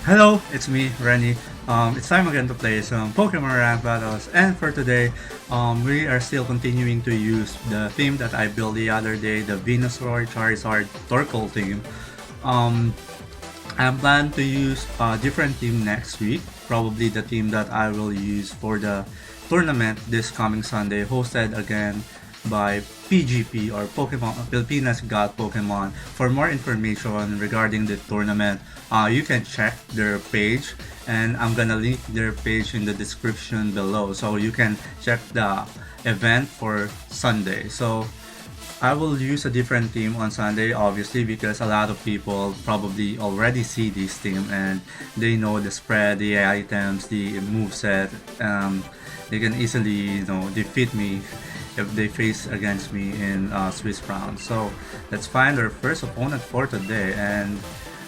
Hello, it's me, Renny. It's time again to play some Pokemon rank battles, and for today, we are still continuing to use the theme that I built the other day, the Venusaur, Charizard, Torkoal theme. Um, I plan to use a different team next week, probably the team that I will use for the tournament this coming Sunday, hosted again by PGP or Pokemon Pilipinas Got Pokemon. For more information regarding the tournament, you can check their page, and I'm gonna link their page in the description below, so you can check the event for Sunday. So I will use a different team on Sunday, obviously, because a lot of people probably already see this team and they know the spread, the items, the moveset. They can easily, defeat me if they face against me in Swiss round. So let's find our first opponent for today, and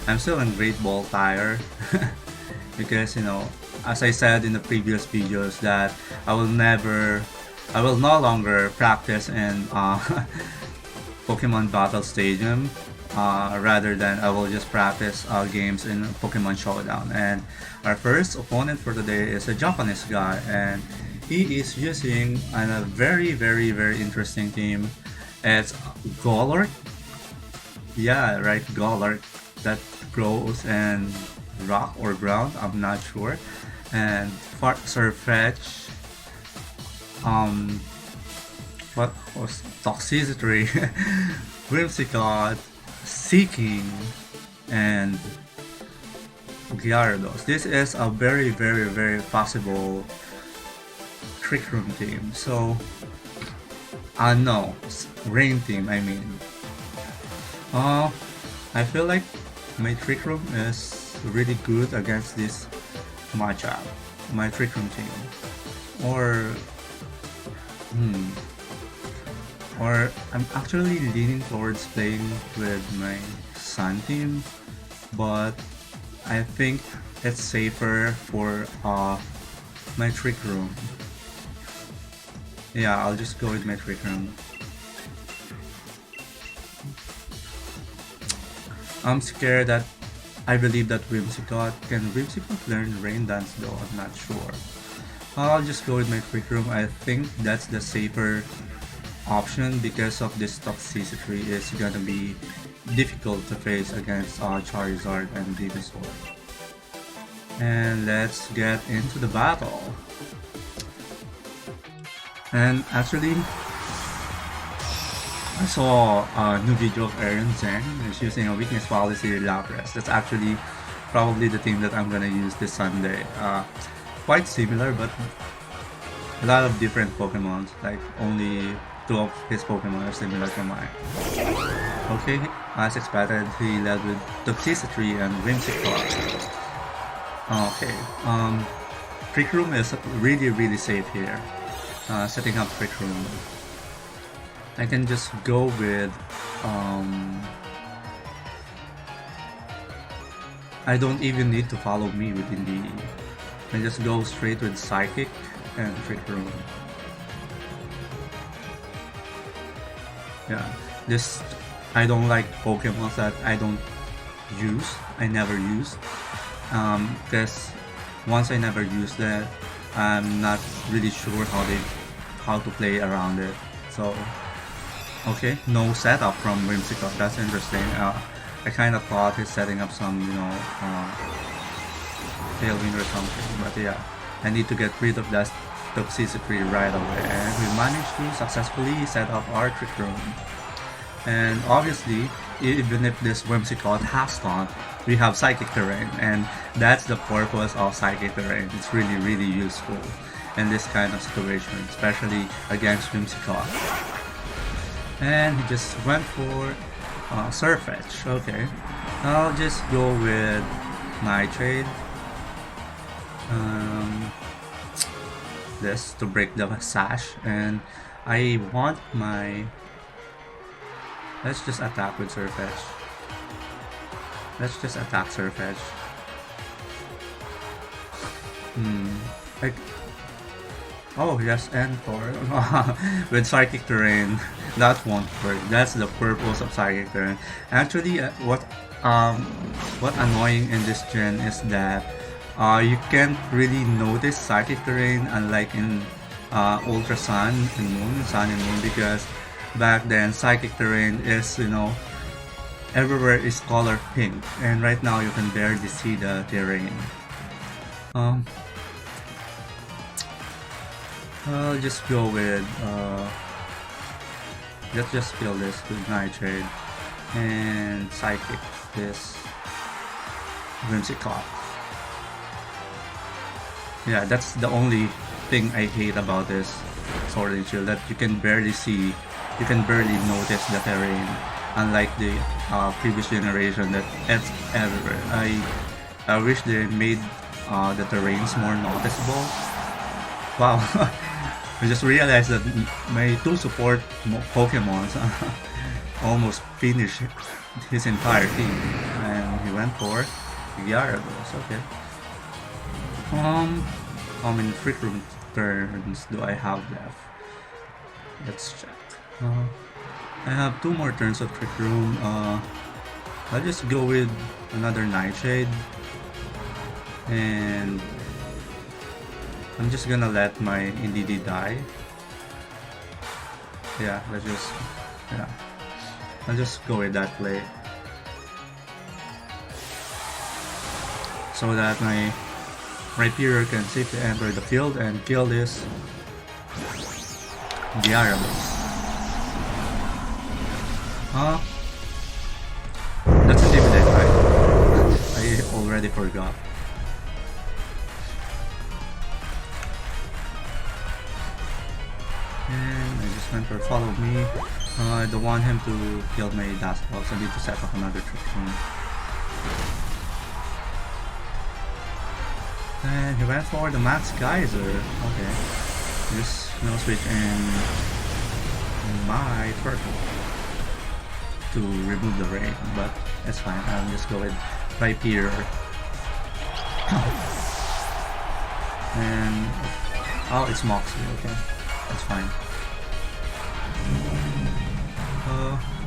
I'm still in Great Ball Tire because as I said in the previous videos that I will no longer practice in Pokemon Battle Stadium. Rather than I will just practice games in Pokemon Showdown. And our first opponent for today is a Japanese guy, and he is using a very interesting team. It's Golurk. Yeah, right, Golurk, that grows in rock or ground. I'm not sure. And Surfetch. What was Toxicity, Whimsicott, Seeking, and Gyarados. This is a very possible Trick Room team. So, no, Rain team. I mean, I feel like my Trick Room is really good against this matchup. My Trick Room team, or or I'm actually leaning towards playing with my Sun team, but I think it's safer for my Trick Room. Yeah, I'll just go with my Trick Room. I'm scared that I believe that can Whimsicott learn Rain Dance though? I'm not sure. I'll just go with my Trick Room. I think that's the safer option because of this toxicity is gonna be difficult to face against Charizard and Venusaur. And let's get into the battle. And actually, I saw a new video of Aaron Zhang who's using a weakness policy Lapras. That's actually probably the team that I'm gonna use this Sunday. Quite similar, but a lot of different Pokemon. Like only two of his Pokemon are similar to mine. Okay, as expected, he led with Toxicity and Whimsicott. Okay, Trick Room is really safe here. Setting up Trick Room. I can just go with I don't even need to follow me within the. I just go straight with Psychic and Trick Room. Yeah, this I don't like Pokemon that I never use. Because once I never use that, I'm not really sure how to play around it. So, okay, no setup from Whimsicott. That's interesting. I kind of thought he's setting up some, tailwind or something. But yeah, I need to get rid of that toxicity right away, and we managed to successfully set up our Trick Room. And obviously, even if this Whimsicott has taunt, we have Psychic Terrain, and that's the purpose of Psychic Terrain. It's really useful in this kind of situation, especially against Whimsicott. And he just went for Surfetch. Okay, I'll just go with Nitrate. This to break the sash, and I want my. Let's just attack with Surfetch. Let's just attack Surfetch. Like, oh yes, and Thor with Psychic Terrain. That won't work. That's the purpose of Psychic Terrain. Actually, what um, what annoying in this gen is that you can't really notice psychic terrain unlike in Ultra Sun and Moon, because back then psychic terrain is, everywhere is color pink, and right now you can barely see the terrain. Um, I'll just go with let's just fill this with Nightshade and Psychic this Whimsicott. Yeah, that's the only thing I hate about this Sword and Shield, that you can barely see, you can barely notice the terrain, unlike the previous generation that it's everywhere. I wish they made the terrains more noticeable. Wow, I just realized that my two support Pokemons almost finished his entire team, and he went for Gyarados. Okay. How many Trick Room turns do I have left? Let's check. I have 2 more turns of Trick Room. I'll just go with another Nightshade, and I'm just gonna let my NDD die. Yeah, I'll just go with that play, so that my Rhyperior can safely enter the field and kill this Gyarados. That's Intimidate, right? I already forgot. And I just went for Follow Me. I don't want him to kill my Dusknox, so I need to set up another Trick Room. And he went for the Max Geyser. Okay. Just switch in my Turtle to remove the rain, but that's fine. I'll just go with Rhyperior. And oh, it's Moxie. Okay, that's fine.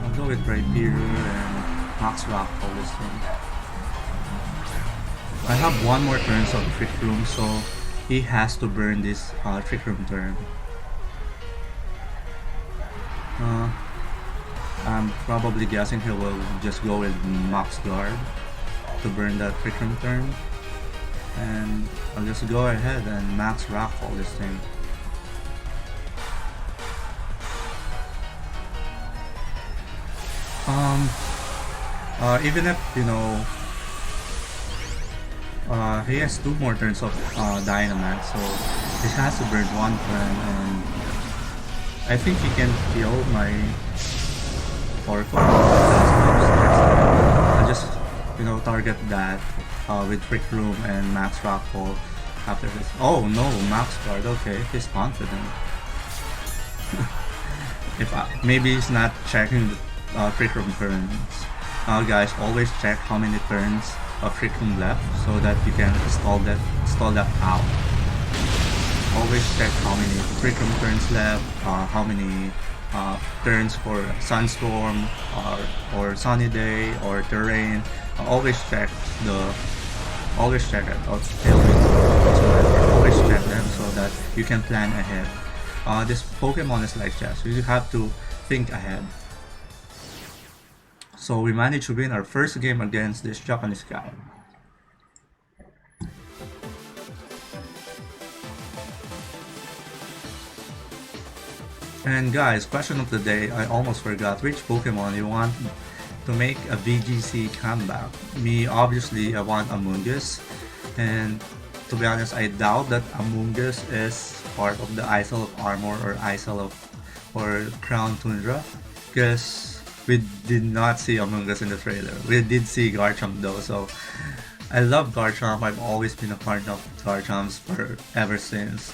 I'll go with Rhyperior and Max Rock for this thing. I have 1 more turn of Trick Room, so he has to burn this Trick Room turn. I'm probably guessing he will just go with Max Guard to burn that Trick Room turn, and I'll just go ahead and Max Rockfall this thing. Even if he has 2 more turns of Dynamax, so he has to burn 1 turn, and I think he can kill my Oracle. I'll just target that with Trick Room and Max Rockfall after this. Oh no, Max Guard. Okay, he's confident. Maybe he's not checking the Trick Room turns. Guys, always check how many turns of Trick Room left, so that you can stall that out. Always check how many Trick Room turns left, how many turns for Sunstorm or Sunny Day or Terrain. Always check it. Always check them so that you can plan ahead. This Pokemon is like chess. You have to think ahead. So we managed to win our first game against this Japanese guy. And guys, question of the day, I almost forgot, which Pokemon you want to make a VGC comeback? Me, obviously, I want Amoonguss, and to be honest, I doubt that Amoonguss is part of the Isle of Armor or Crown Tundra, because we did not see Amoonguss in the trailer. We did see Garchomp though, so I love Garchomp. I've always been a part of Garchomps ever since.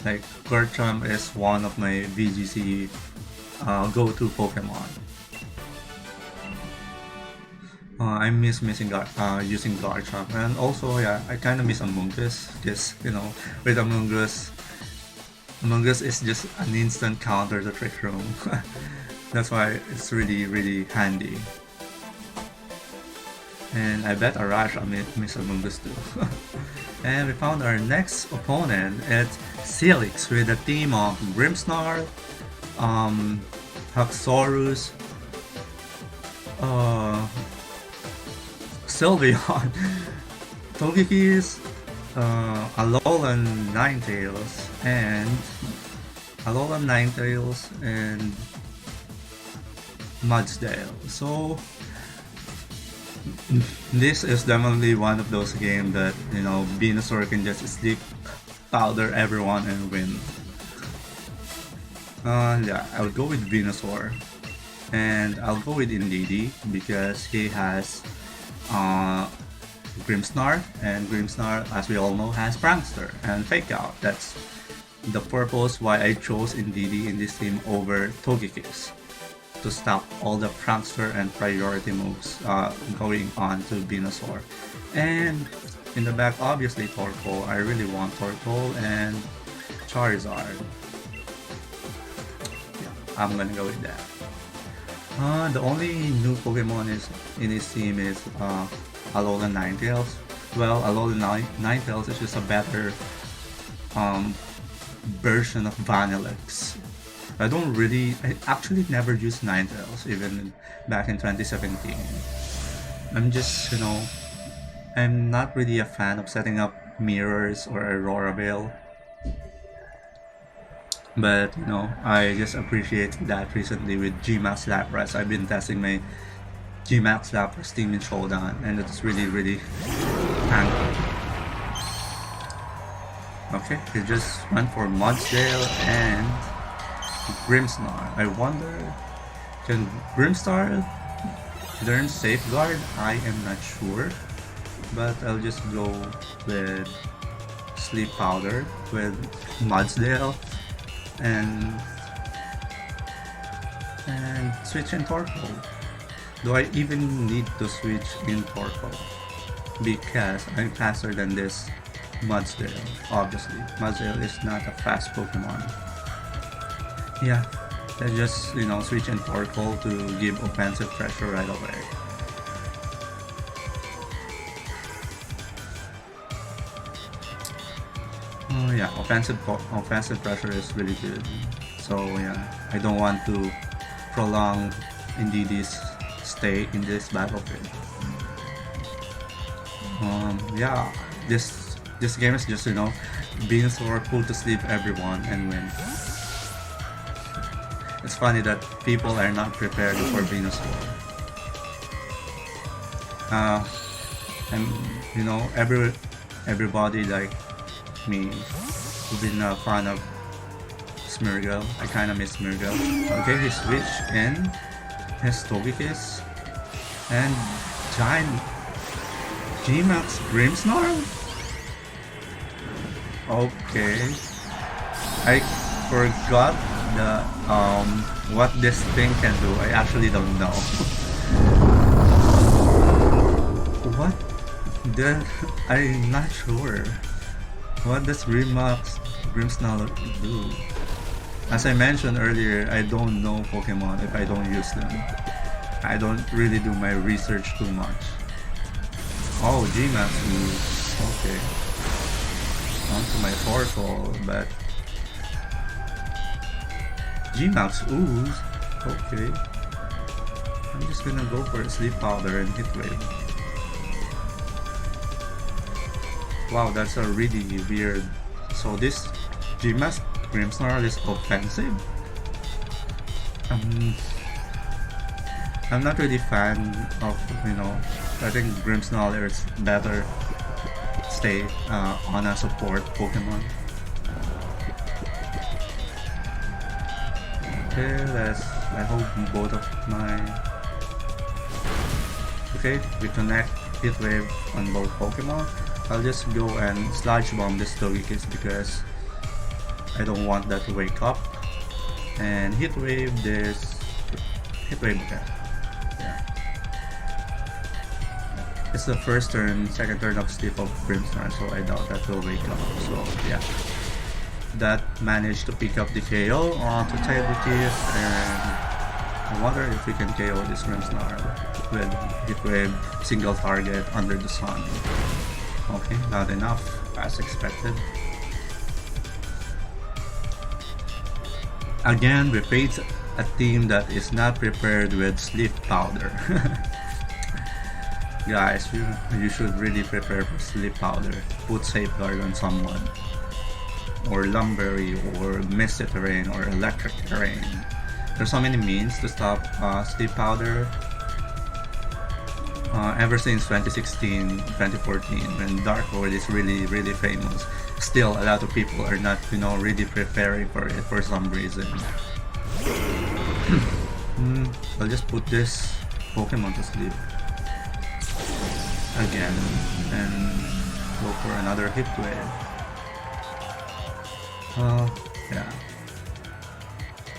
Like, Garchomp is one of my VGC go-to Pokemon. I miss using Garchomp, and also I kind of miss Amoonguss, because with Amoonguss is just an instant counter to Trick Room. That's why it's really handy. And I bet Arash miss among those two. And we found our next opponent. It's Celix with a team of Grimmsnarl, Haxorus, Sylveon, Togekiss, Alolan Ninetales, and Mudsdale. So this is definitely one of those games that, you know, Venusaur can just sleep powder everyone and win. Yeah, I'll go with Venusaur. And I'll go with Indeedee because he has Grimmsnarl, and Grimmsnarl, as we all know, has Prankster and Fake Out. That's the purpose why I chose Indeedee in this team over Togekiss, to stop all the Prankster and priority moves going on to Venusaur. And in the back, obviously Torkoal. I really want Torkoal and Charizard. Yeah, I'm gonna go with that. The only new Pokemon in his team is Alolan Ninetales. Well, Alolan Ninetales is just a better version of Vanilluxe. I actually never used Ninetales, even back in 2017. I'm just, you know, I'm not really a fan of setting up mirrors or Aurora Veil. But, you know, I just appreciate that recently with Gmax Lapras. I've been testing my Gmax Lapras team in Showdown, and it's really handy. Okay, he just went for Mudsdale and Grimmsnarl. I wonder, can Grimmsnarl learn Safeguard? I am not sure, but I'll just go with Sleep Powder with Mudsdale and switch in Torkoal. Do I even need to switch in Torkoal? Because I'm faster than this Mudsdale. Obviously, Mudsdale is not a fast Pokemon. Yeah, let's just, you know, switch in Torkoal to give offensive pressure right away. Oh yeah, offensive pressure is really good. So yeah, I don't want to prolong Indeedee's stay in this battlefield. Yeah, this game is just, you know, Venusaur pull to sleep everyone and win. It's funny that people are not prepared for Venusaur. And you know, everybody like me who've been a fan of Smeargle. I kinda miss Smeargle. Okay, he switched in his Togekiss and giant Gmax Grimmsnarl? Okay. I forgot the what this thing can do. I actually don't know. What? I'm not sure. What does Grimmsnarl do? As I mentioned earlier, I don't know Pokemon if I don't use them. I don't really do my research too much. Oh, Gmax moves. Okay. Onto my Torkoal, but Gmax ooze. Okay. I'm just gonna go for a Sleep Powder and Hit Wave. Wow, that's a really weird. So this Gmax Grimmsnarl is offensive. I'm not really fan of, you know, I think Grimmsnarl is better stay on a support Pokemon. Okay, I hope both of my... Okay, we connect Hit Wave on both Pokemon. I'll just go and Sludge Bomb this Togekiss because I don't want that to wake up. And Hit Wave this... Hit Wave again. Yeah. It's the first turn, second turn of sleep of Grimmsnarl, so I doubt that will wake up. So yeah. That managed to pick up the KO onto Togekiss, and I wonder if we can KO this Grimmsnarl. with hit wave, single target under the sun. Okay, not enough as expected. Again, we face a team that is not prepared with sleep powder. Guys, you should really prepare for sleep powder. Put safeguard on someone, or lumbery, or misty terrain, or electric terrain. There's so many means to stop sleep powder. Ever since 2016, 2014, when Dark Horde is really famous, still a lot of people are not, really preparing for it for some reason. I'll just put this Pokemon to sleep again and go for another hit wave. Yeah.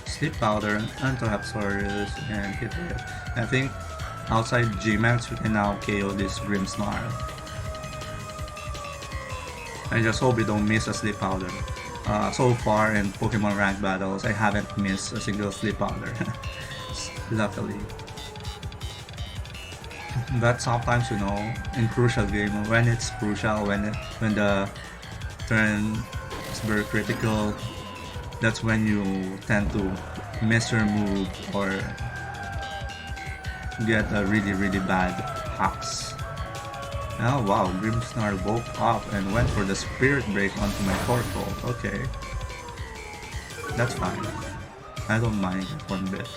Sleep powder, Antohapsaurus, and hit wave. I think outside Gmax we can now KO this Grimmsnarl. I just hope we don't miss a sleep powder. So far in Pokemon rank battles, I haven't missed a single sleep powder. Luckily. But sometimes, in crucial game, when it's crucial, when the turn is very critical, that's when you tend to miss your move or get a really bad hacks. Oh wow, Grimmsnarl woke up and went for the Spirit Break onto my Torkoal. Okay. That's fine. I don't mind it one bit.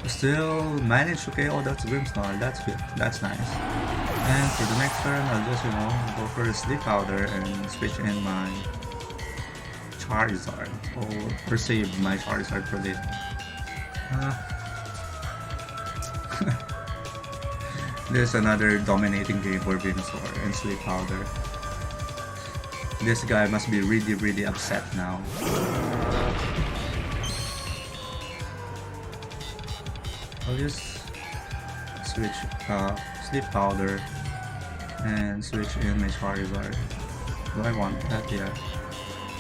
Still managed to KO that Grimmsnarl. That's good. That's nice. And for the next turn, I'll just, go for a Sleep Powder and switch in my Charizard. Or save my Charizard for later. This is another dominating game for Venusaur and Sleep Powder. This guy must be really upset now. I'll just switch Sleep Powder and switch in my Charizard. Do I want that? Yeah.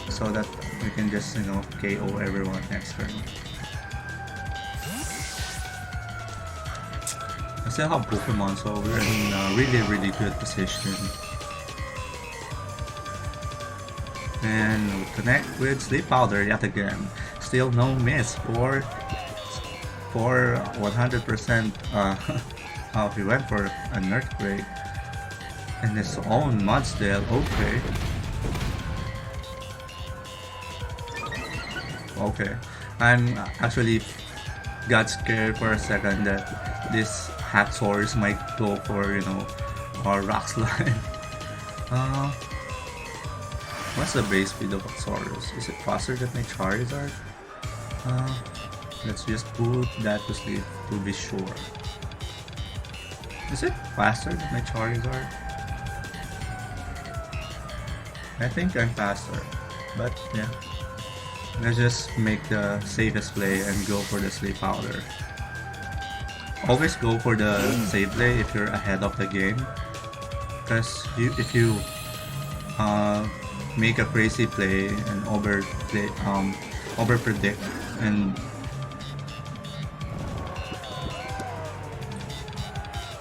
So that we can just, KO everyone next turn. I still have Pokemon, so we're in a really good position. And we connect with Sleep Powder yet again. Still no miss for 100%. He went for an Earthquake and his own Mudsdale. Okay. I'm actually got scared for a second that this Haxorus might go for, or Rock Slide. What's the base speed of Haxorus? Is it faster than my Charizard? Let's just put that to sleep to be sure. Is it faster than my Charizard? I think I'm faster, but yeah. Let's just make the safest play and go for the Sleep Powder. Always go for the safe play if you're ahead of the game, because if you make a crazy play and overpredict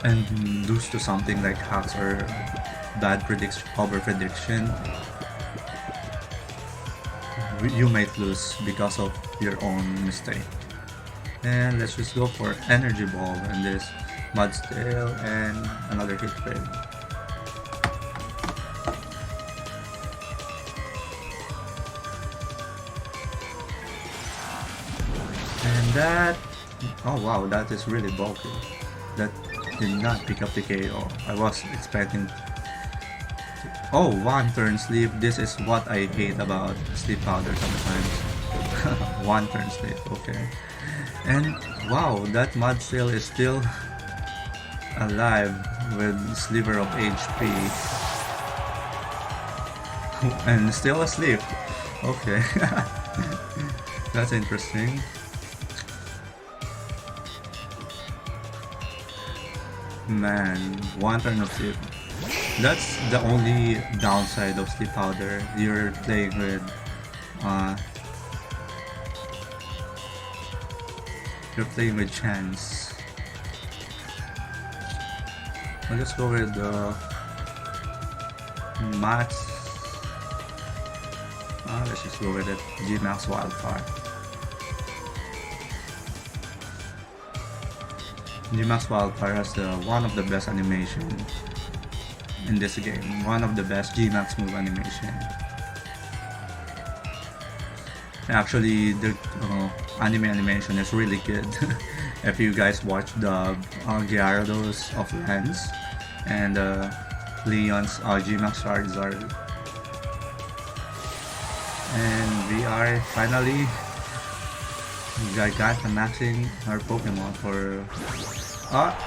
and lose to something like hacks or bad overprediction, you might lose because of your own mistake. And let's just go for Energy Ball and this Mudsdale and another hit wave. And that, oh wow, that is really bulky. That did not pick up the KO. I was expecting. Oh, one turn sleep. This is what I hate about Sleep Powder sometimes. One turn sleep, okay. And wow, that Mudsdale is still alive with sliver of HP. And still asleep. Okay. That's interesting. Man, one turn of sleep. That's the only downside of Sleep Powder. You're playing with You're playing with chance. I'll just go with Max. Let's just go with it. Gmax Wildfire. Gmax Wildfire has one of the best animation in this game. One of the best Gmax move animation. Actually, the anime animation is really good. If you guys watch the Gyarados of Lens and Leon's Gmax Charizard. And we are finally Gigantamaxing our Pokemon for...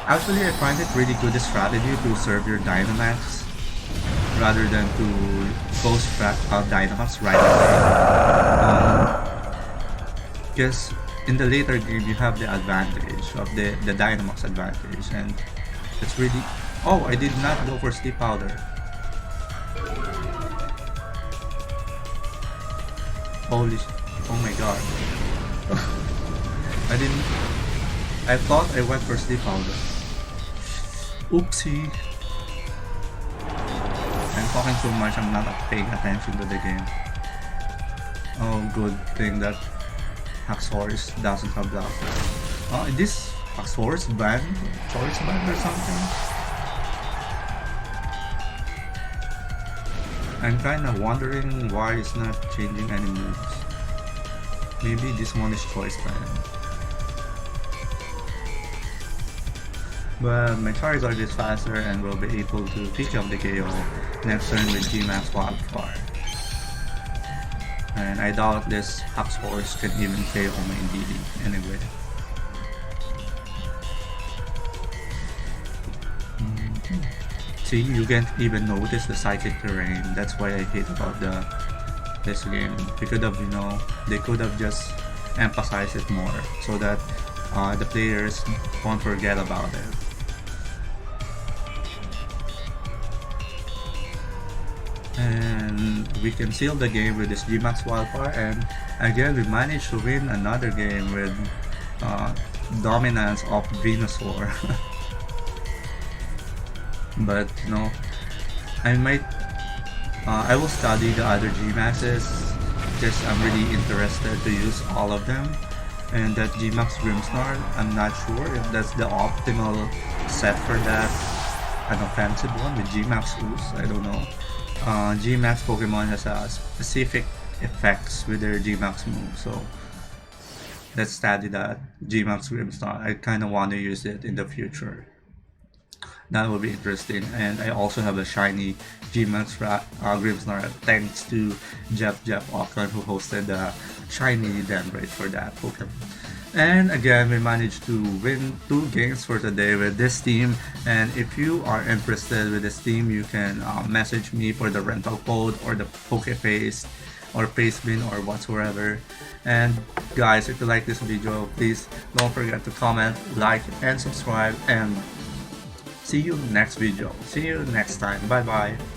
actually, I find it really good strategy to serve your Dynamax rather than to post Dynamax right away. Because in the later game you have the advantage of the Dynamax advantage, and it's really... Oh, I did not go for Sleep Powder. Holy... Oh my god. I thought I went for Sleep Powder. Oopsie. I'm talking too much, I'm not paying attention to the game. Oh, good thing that Haxorus doesn't have block. Is this Haxorus banned? Choice banned or something? I'm kinda wondering why it's not changing any moves. Maybe this one is choice banned. But my Charizard is faster and will be able to pick up the KO next turn with Gmax Wildfire. And I doubt this Haxorus can even KO my DD anyway. See, you can't even notice the psychic terrain. That's why I hate about this game. They could have just emphasized it more so that the players won't forget about it. And we can seal the game with this Gmax Wildfire, and again we managed to win another game with dominance of Venusaur. But I will study the other Gmaxes because I'm really interested to use all of them. And that Gmax Grimmsnarl, I'm not sure if that's the optimal set for that. An offensive one with Gmax Ooze, I don't know. Gmax Pokemon has specific effects with their Gmax move, so let's study that Gmax Grimmsnarl. I kind of want to use it in the future. That will be interesting. And I also have a shiny Gmax Grimmsnarl thanks to Jeff Auckland, who hosted the shiny Dendrite for that Pokemon. And again, we managed to win 2 games for today with this team. And if you are interested with this team, you can message me for the rental code or the PokeFace or Pacebin or whatsoever. And guys, if you like this video, please don't forget to comment, like, and subscribe. And see you next video. See you next time. Bye bye.